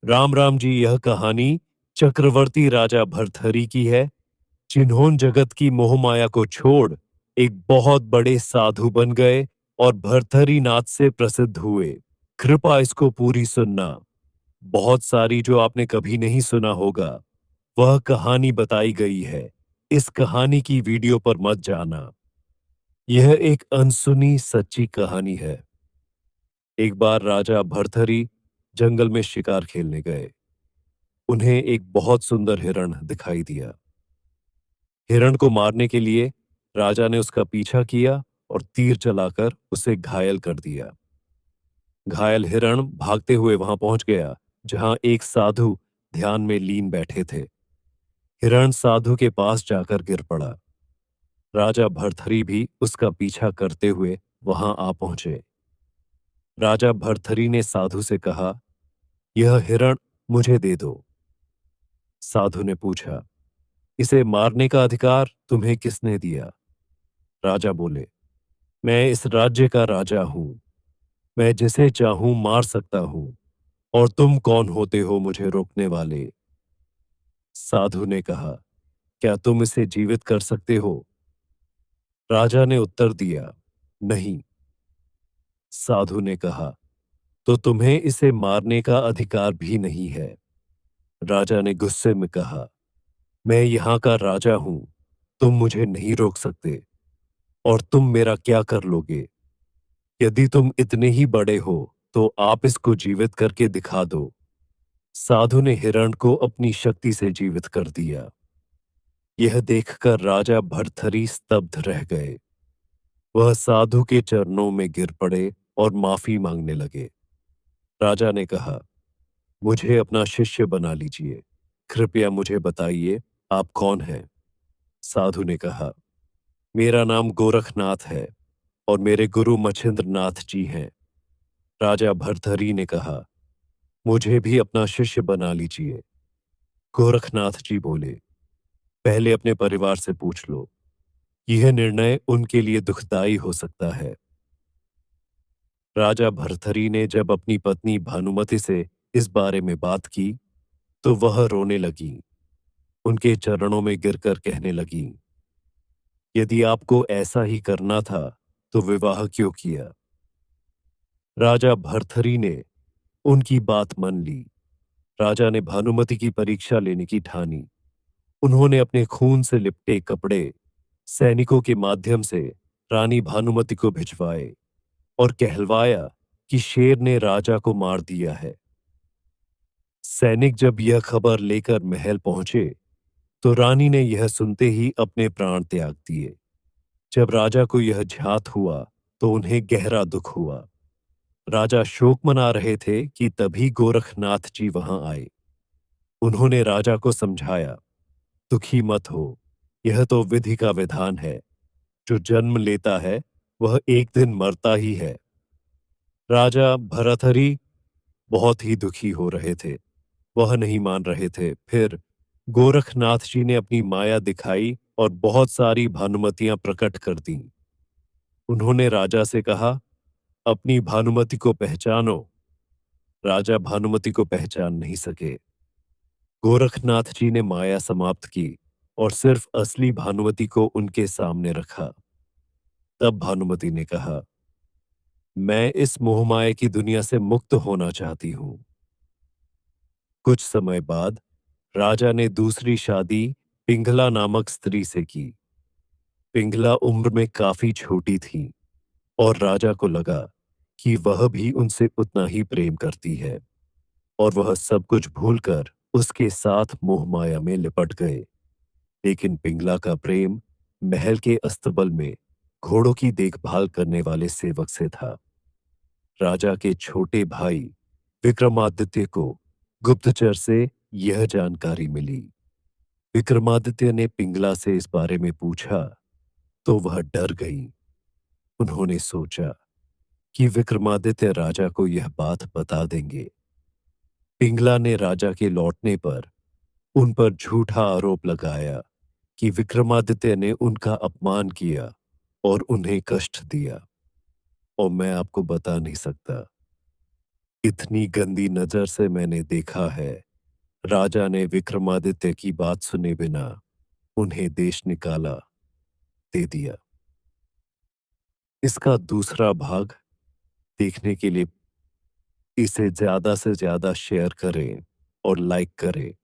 राम राम जी। यह कहानी चक्रवर्ती राजा भर्तहरि की है, जिन्होंने जगत की मोहमाया को छोड़ एक बहुत बड़े साधु बन गए और भर्तहरि नाथ से प्रसिद्ध हुए। कृपा इसको पूरी सुनना। बहुत सारी जो आपने कभी नहीं सुना होगा, वह कहानी बताई गई है। इस कहानी की वीडियो पर मत जाना। यह एक अनसुनी सच्ची कहानी है। एक बार राजा भर्तहरि जंगल में शिकार खेलने गए। उन्हें एक बहुत सुंदर हिरण दिखाई दिया। हिरण को मारने के लिए राजा ने उसका पीछा किया और तीर चलाकर उसे घायल कर दिया। घायल हिरण भागते हुए वहां पहुंच गया जहां एक साधु ध्यान में लीन बैठे थे। हिरण साधु के पास जाकर गिर पड़ा। राजा भर्तहरि भी उसका पीछा करते हुए वहां आ पहुंचे। राजा भर्तहरि ने साधु से कहा, यह हिरण मुझे दे दो। साधु ने पूछा, इसे मारने का अधिकार तुम्हें किसने दिया? राजा बोले, मैं इस राज्य का राजा हूं। मैं जिसे चाहूं मार सकता हूं, और तुम कौन होते हो मुझे रोकने वाले? साधु ने कहा, क्या तुम इसे जीवित कर सकते हो? राजा ने उत्तर दिया, नहीं। साधु ने कहा, तो तुम्हें इसे मारने का अधिकार भी नहीं है। राजा ने गुस्से में कहा, मैं यहां का राजा हूं, तुम मुझे नहीं रोक सकते, और तुम मेरा क्या कर लोगे? यदि तुम इतने ही बड़े हो तो आप इसको जीवित करके दिखा दो। साधु ने हिरण को अपनी शक्ति से जीवित कर दिया। यह देखकर राजा भर्तहरि स्तब्ध रह गए। वह साधु के चरणों में गिर पड़े और माफी मांगने लगे। राजा ने कहा, मुझे अपना शिष्य बना लीजिए। कृपया मुझे बताइए, आप कौन हैं? साधु ने कहा, मेरा नाम गोरखनाथ है और मेरे गुरु मच्छिंद्र नाथ जी हैं। राजा भर्तहरि ने कहा, मुझे भी अपना शिष्य बना लीजिए। गोरखनाथ जी बोले, पहले अपने परिवार से पूछ लो। यह निर्णय उनके लिए दुखदाई हो सकता है। राजा भर्तहरि ने जब अपनी पत्नी भानुमति से इस बारे में बात की, तो वह रोने लगी। उनके चरणों में गिरकर कहने लगी, यदि आपको ऐसा ही करना था तो विवाह क्यों किया? राजा भर्तहरि ने उनकी बात मान ली। राजा ने भानुमति की परीक्षा लेने की ठानी। उन्होंने अपने खून से लिपटे कपड़े सैनिकों के माध्यम से रानी भानुमति को भिजवाए और कहलवाया कि शेर ने राजा को मार दिया है। सैनिक जब यह खबर लेकर महल पहुंचे, तो रानी ने यह सुनते ही अपने प्राण त्याग दिए। जब राजा को यह ज्ञात हुआ, तो उन्हें गहरा दुख हुआ। राजा शोक मना रहे थे कि तभी गोरखनाथ जी वहां आए। उन्होंने राजा को समझाया, दुखी मत हो, यह तो विधि का विधान है। जो जन्म लेता है वह एक दिन मरता ही है। राजा भर्तहरि बहुत ही दुखी हो रहे थे। वह नहीं मान रहे थे। फिर गोरखनाथ जी ने अपनी माया दिखाई और बहुत सारी भानुमतियां प्रकट कर दी। उन्होंने राजा से कहा, अपनी भानुमति को पहचानो। राजा भानुमति को पहचान नहीं सके। गोरखनाथ जी ने माया समाप्त की और सिर्फ असली भानुमति को उनके सामने रखा। तब भानुमति ने कहा, मैं इस मोहमाया की दुनिया से मुक्त होना चाहती हूं। कुछ समय बाद राजा ने दूसरी शादी पिंगला नामक स्त्री से की। पिंगला उम्र में काफी छोटी थी और राजा को लगा कि वह भी उनसे उतना ही प्रेम करती है, और वह सब कुछ भूलकर उसके साथ मोहमाया में लिपट गए। लेकिन पिंगला का प्रेम महल के अस्तबल में घोड़ों की देखभाल करने वाले सेवक से था। राजा के छोटे भाई विक्रमादित्य को गुप्तचर से यह जानकारी मिली। विक्रमादित्य ने पिंगला से इस बारे में पूछा, तो वह डर गई। उन्होंने सोचा कि विक्रमादित्य राजा को यह बात बता देंगे। पिंगला ने राजा के लौटने पर उन पर झूठा आरोप लगाया कि विक्रमादित्य ने उनका अपमान किया और उन्हें कष्ट दिया। और मैं आपको बता नहीं सकता इतनी गंदी नजर से मैंने देखा है। राजा ने विक्रमादित्य की बात सुने बिना उन्हें देश निकाला दे दिया। इसका दूसरा भाग देखने के लिए इसे ज्यादा से ज्यादा शेयर करें और लाइक करें।